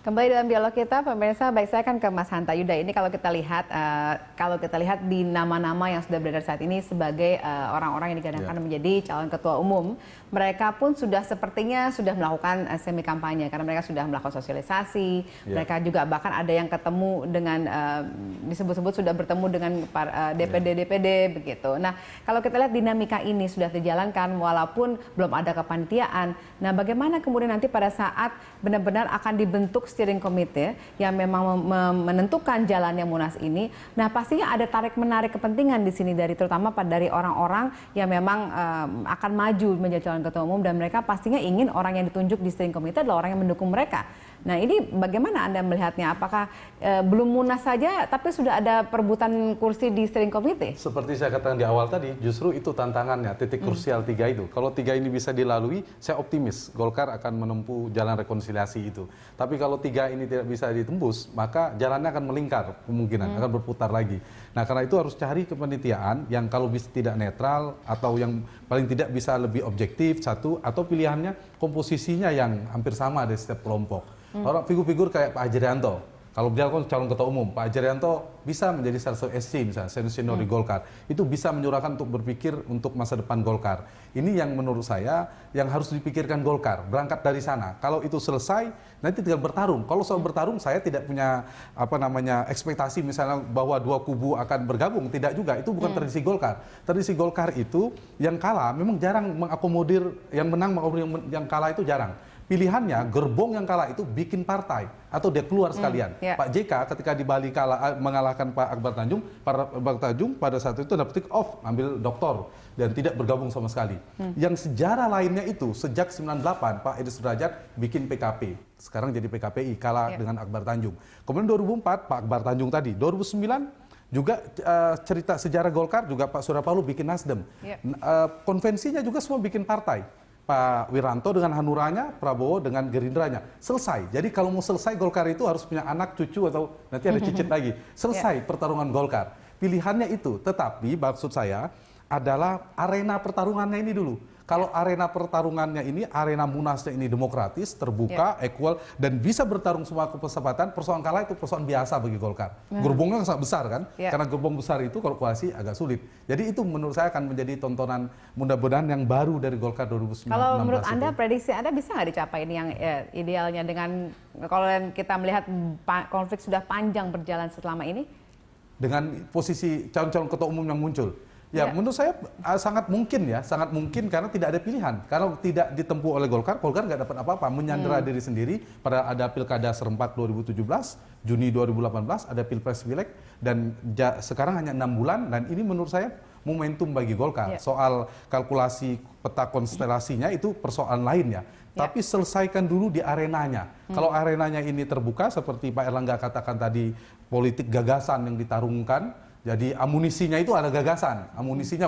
Kembali dalam dialog kita, pemirsa, baik saya akan ke Mas Hanta Yuda. Ini kalau kita lihat di nama-nama yang sudah beredar saat ini sebagai orang-orang yang digadangkan menjadi calon ketua umum, mereka pun sepertinya sudah melakukan semi kampanye karena mereka sudah melakukan sosialisasi. Mereka juga bahkan ada yang ketemu dengan disebut-sebut sudah bertemu dengan DPD begitu. Nah, kalau kita lihat dinamika ini sudah dijalankan walaupun belum ada kepanitiaan. Nah, bagaimana kemudian nanti pada saat benar-benar akan dibentuk steering committee yang memang menentukan jalannya Munas ini. Nah, pastinya ada tarik-menarik kepentingan di sini terutama dari orang-orang yang memang akan maju menjadi calon ketua umum dan mereka pastinya ingin orang yang ditunjuk di steering committee adalah orang yang mendukung mereka. Nah, ini bagaimana Anda melihatnya? Apakah belum Munas saja tapi sudah ada perebutan kursi di steering committee? Seperti saya katakan di awal tadi, justru itu tantangannya, titik krusial 3 itu. Kalau 3 ini bisa dilalui, saya optimis Golkar akan menempuh jalan rekonsiliasi itu. Tapi kalau 3 ini tidak bisa ditembus, maka jalannya akan melingkar, kemungkinan akan berputar lagi. Nah, karena itu harus cari kepanitiaan yang kalau bisa tidak netral atau yang paling tidak bisa lebih objektif satu, atau pilihannya komposisinya yang hampir sama dari setiap kelompok. Orang figur-figur kayak Pak Hajrianto, kalau beliau kan calon ketua umum, Pak Hajrianto bisa menjadi salah satu SC misalnya, senior di Golkar. Itu bisa menyuarakan untuk berpikir untuk masa depan Golkar. Ini yang menurut saya yang harus dipikirkan Golkar, berangkat dari sana. Kalau itu selesai, nanti tinggal bertarung. Kalau soal bertarung, saya tidak punya ekspektasi misalnya bahwa 2 kubu akan bergabung, tidak juga. Itu bukan tradisi Golkar. Tradisi Golkar itu yang kalah memang jarang mengakomodir, yang menang mengakomodir yang kalah itu jarang. Pilihannya gerbong yang kalah itu bikin partai atau dia keluar sekalian. Pak JK ketika di Bali mengalahkan Pak Akbar Tanjung pada saat itu dapat take off, ambil doktor dan tidak bergabung sama sekali. Yang sejarah lainnya itu sejak 98 Pak Edi Sudrajat bikin PKP. Sekarang jadi PKPI kalah dengan Akbar Tanjung. Kemudian 2004 Pak Akbar Tanjung tadi, 2009 juga cerita sejarah Golkar juga Pak Surya Paloh bikin Nasdem. Konvensinya juga semua bikin partai. Pak Wiranto dengan Hanuranya, Prabowo dengan Gerindranya. Selesai. Jadi kalau mau selesai Golkar itu harus punya anak, cucu, atau nanti ada cicit lagi. Selesai pertarungan Golkar. Pilihannya itu. Tetapi maksud saya adalah arena pertarungannya ini dulu. Kalau arena pertarungannya ini, arena Munasnya ini demokratis, terbuka, equal, dan bisa bertarung semua kesempatan, persoalan kalah itu persoalan biasa bagi Golkar. Gerbongnya sangat besar kan, karena gerbong besar itu kalau koalisi agak sulit. Jadi itu menurut saya akan menjadi tontonan mudah-mudahan yang baru dari Golkar 2019. Kalau menurut Anda, prediksi Anda bisa nggak dicapai ini yang idealnya dengan, kalau kita melihat konflik sudah panjang berjalan selama ini? Dengan posisi calon-calon ketua umum yang muncul. Ya, menurut saya sangat mungkin karena tidak ada pilihan. Kalau tidak ditempuh oleh Golkar nggak dapat apa-apa, menyandera diri sendiri. Pada ada Pilkada serentak 2017, Juni 2018, ada Pilpres Pileg, dan sekarang hanya 6 bulan, dan ini menurut saya momentum bagi Golkar. Soal kalkulasi peta konstelasinya itu persoalan lainnya. Tapi selesaikan dulu di arenanya. Kalau arenanya ini terbuka, seperti Pak Erlangga katakan tadi, politik gagasan yang ditarungkan. Jadi amunisinya itu ada gagasan, amunisinya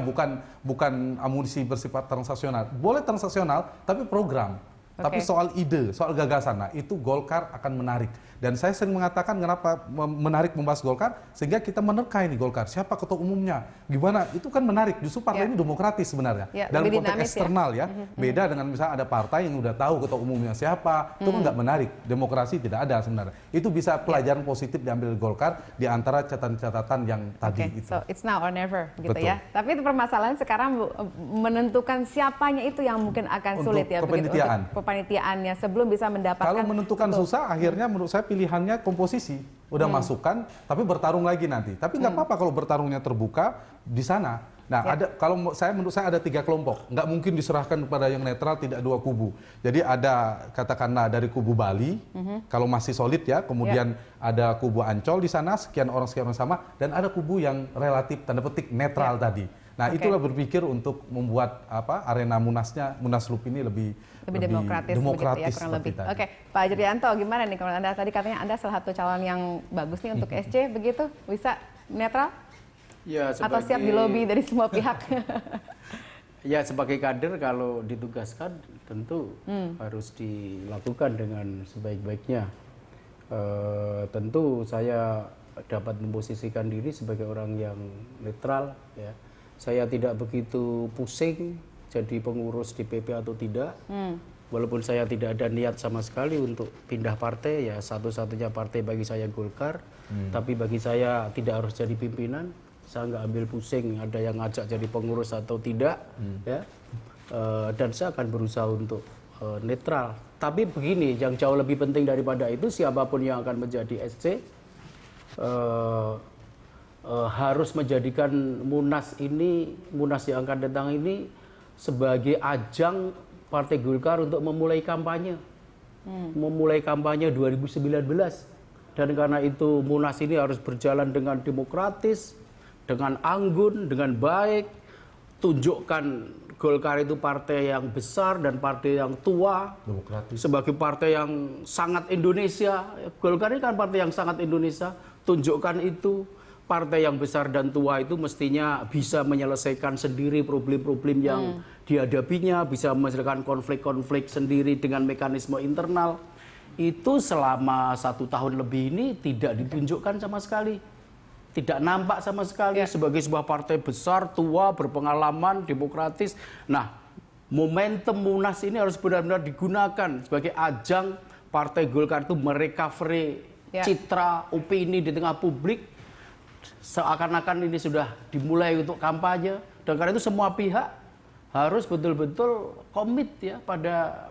bukan amunisi bersifat transaksional. Boleh transaksional, tapi program. Tapi soal ide, soal gagasan, nah itu Golkar akan menarik. Dan saya sering mengatakan kenapa menarik membahas Golkar, sehingga kita menerka ini Golkar. Siapa ketua umumnya? Gimana? Itu kan menarik. Justru partai ini demokratis sebenarnya. Dalam konteks eksternal beda dengan misalnya ada partai yang udah tahu ketua umumnya siapa. Itu kan nggak menarik. Demokrasi tidak ada sebenarnya. Itu bisa pelajaran positif diambil Golkar di antara catatan-catatan yang tadi itu. So it's now or never gitu ya. Tapi itu permasalahan sekarang menentukan siapanya itu yang mungkin akan sulit ya. Kepanitiaannya sebelum bisa mendapatkan. Kalau menentukan susah, akhirnya menurut saya pilihannya komposisi. Udah masukkan, tapi bertarung lagi nanti. Tapi nggak apa-apa kalau bertarungnya terbuka di sana. Nah, menurut saya ada 3 kelompok. Nggak mungkin diserahkan kepada yang netral, tidak 2 kubu. Jadi ada katakanlah dari kubu Bali, kalau masih solid ya. Kemudian ada kubu Ancol di sana, sekian orang sama. Dan ada kubu yang relatif tanda petik netral tadi. Nah, itulah berpikir untuk membuat arena Munaslup ini lebih demokratis begitu ya, kurang lebih. Oke, Pak Hajrianto, gimana nih kalau Anda tadi katanya Anda salah satu calon yang bagus nih untuk SC begitu, bisa netral? Ya, atau siap dilobi dari semua pihak? Ya, sebagai kader kalau ditugaskan tentu harus dilakukan dengan sebaik-baiknya. Tentu saya dapat memposisikan diri sebagai orang yang netral ya. Saya tidak begitu pusing jadi pengurus DPP atau tidak. walaupun saya tidak ada niat sama sekali untuk pindah partai, ya satu-satunya partai bagi saya Golkar. Tapi bagi saya tidak harus jadi pimpinan, saya nggak ambil pusing ada yang ngajak jadi pengurus atau tidak, ya. Dan saya akan berusaha untuk netral. Tapi begini, yang jauh lebih penting daripada itu, siapapun yang akan menjadi SC harus menjadikan Munas yang akan datang ini sebagai ajang Partai Golkar untuk memulai kampanye. Memulai kampanye 2019. Dan karena itu Munas ini harus berjalan dengan demokratis, dengan anggun, dengan baik. Tunjukkan Golkar itu partai yang besar dan partai yang tua. Demokratis. Sebagai partai yang sangat Indonesia. Golkar ini kan partai yang sangat Indonesia. Tunjukkan itu. Partai yang besar dan tua itu mestinya bisa menyelesaikan sendiri problem-problem yang dihadapinya, bisa menyelesaikan konflik-konflik sendiri dengan mekanisme internal. Itu selama 1 tahun lebih ini tidak ditunjukkan sama sekali. Tidak nampak sama sekali sebagai sebuah partai besar, tua, berpengalaman, demokratis. Nah, momentum Munas ini harus benar-benar digunakan sebagai ajang Partai Golkar itu merecovery citra, opini di tengah publik. Seakan-akan ini sudah dimulai untuk kampanye, dan karena itu semua pihak harus betul-betul komit ya pada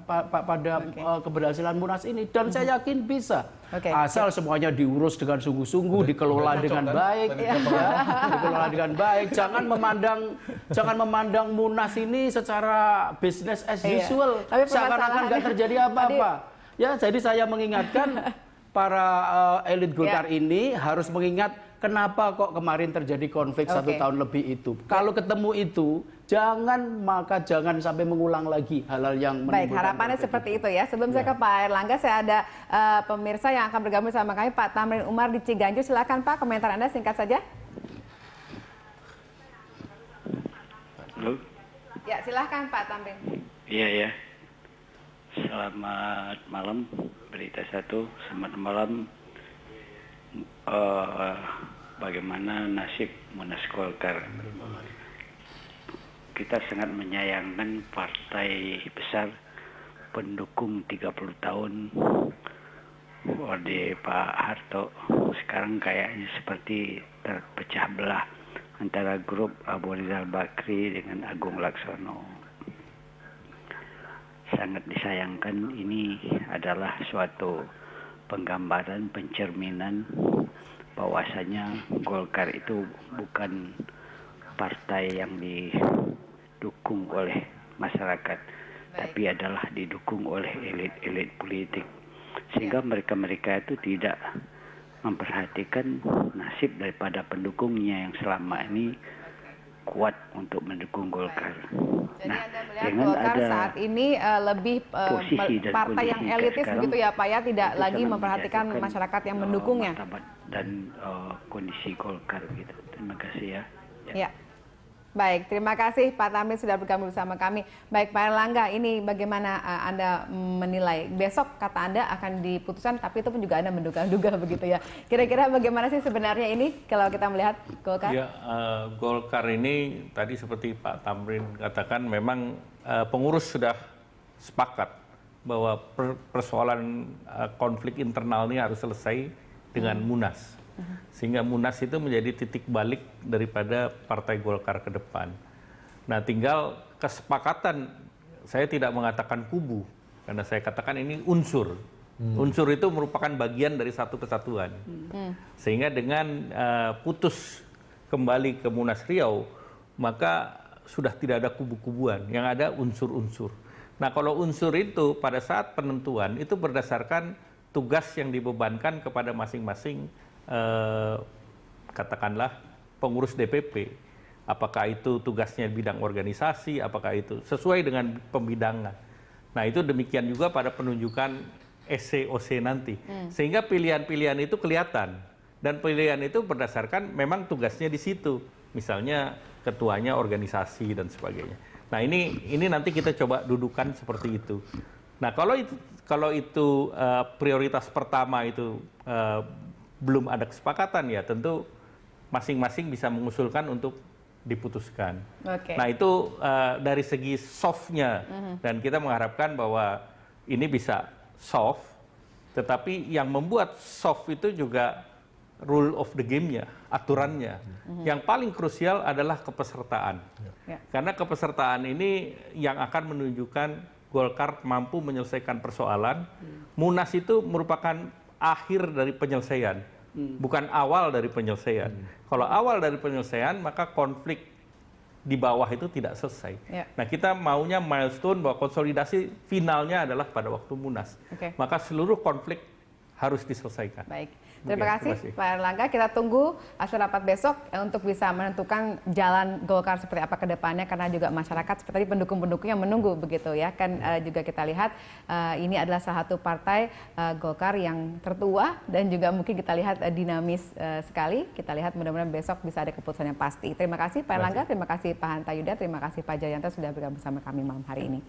keberhasilan Munas ini, dan saya yakin bisa. Asal semuanya diurus dengan sungguh-sungguh, dikelola dengan baik, dikelola dengan baik. Jangan memandang Munas ini secara business as usual, seakan-akan nggak terjadi apa-apa. Ya, jadi saya mengingatkan para elit Golkar ini harus mengingat kenapa kok kemarin terjadi konflik 1 tahun lebih itu. Kalau ketemu itu, jangan sampai mengulang lagi hal-hal yang baik, harapannya seperti itu ya. Sebelum saya ke Pak Airlangga, saya ada pemirsa yang akan bergabung sama kami, Pak Tamrin Umar di Ciganjur. Silakan Pak, komentar Anda singkat saja. Halo? Ya, silakan Pak Tamrin. Iya ya. Selamat malam, Berita Satu. Selamat malam. Bagaimana nasib Munas Golkar? Kita sangat menyayangkan partai besar pendukung 30 tahun Orde Pak Harto sekarang kayaknya seperti terpecah belah antara grup Abu Rizal Bakri dengan Agung Laksono. Sangat disayangkan, ini adalah suatu penggambaran, pencerminan bahwasanya Golkar itu bukan partai yang didukung oleh masyarakat, tapi adalah didukung oleh elit-elit politik, sehingga mereka-mereka itu tidak memperhatikan nasib daripada pendukungnya yang selama ini kuat untuk mendukung Golkar. Jadi Anda melihat Golkar saat ini lebih partai yang elitis begitu ya Pak ya, tidak lagi memperhatikan masyarakat yang mendukungnya. Dan kondisi Golkar gitu. Terima kasih ya. Ya. Baik, terima kasih Pak Tamrin sudah bergabung bersama kami. Baik Pak Airlangga, ini bagaimana Anda menilai? Besok kata Anda akan diputuskan, tapi itu pun juga Anda menduga-duga begitu ya. Kira-kira bagaimana sih sebenarnya ini kalau kita melihat Golkar? Ya, Golkar ini tadi seperti Pak Tamrin katakan, memang pengurus sudah sepakat bahwa persoalan konflik internal ini harus selesai dengan Munas. Sehingga Munas itu menjadi titik balik daripada Partai Golkar ke depan. Nah, tinggal kesepakatan, saya tidak mengatakan kubu, karena saya katakan ini unsur. Unsur itu merupakan bagian dari satu kesatuan. Sehingga dengan putus kembali ke Munas Riau, maka sudah tidak ada kubu-kubuan, yang ada unsur-unsur. Nah, kalau unsur itu pada saat penentuan, itu berdasarkan tugas yang dibebankan kepada masing-masing katakanlah pengurus DPP, apakah itu tugasnya bidang organisasi, apakah itu sesuai dengan pembidangan. Nah, itu demikian juga pada penunjukan SC/OC nanti, sehingga pilihan-pilihan itu kelihatan, dan pilihan itu berdasarkan memang tugasnya di situ, misalnya ketuanya organisasi dan sebagainya. Nah, ini nanti kita coba dudukan seperti itu. Nah, kalau itu prioritas pertama itu belum ada kesepakatan, ya tentu masing-masing bisa mengusulkan untuk diputuskan. Oke. Nah itu dari segi soft-nya, dan kita mengharapkan bahwa ini bisa soft, tetapi yang membuat soft itu juga rule of the game-nya, aturannya. Yang paling krusial adalah kepesertaan. Ya. Karena kepesertaan ini yang akan menunjukkan Golkar mampu menyelesaikan persoalan. Munas itu merupakan akhir dari penyelesaian, bukan awal dari penyelesaian. Kalau awal dari penyelesaian, maka konflik di bawah itu tidak selesai. Ya. Nah, kita maunya milestone bahwa konsolidasi finalnya adalah pada waktu Munas. Oke. Maka seluruh konflik harus diselesaikan. Baik, Oke, terima kasih terima kasih. Pak Erlangga. Kita tunggu hasil rapat besok untuk bisa menentukan jalan Golkar seperti apa ke depannya, karena juga masyarakat seperti pendukung-pendukung yang menunggu begitu ya. Kan juga kita lihat ini adalah salah satu partai Golkar yang tertua dan juga mungkin kita lihat dinamis sekali. Kita lihat mudah-mudahan besok bisa ada keputusan yang pasti. Terima kasih Pak Erlangga, terima kasih Pak Hanta Yuda, terima kasih Pak Jayanto sudah bergabung bersama kami malam hari ini.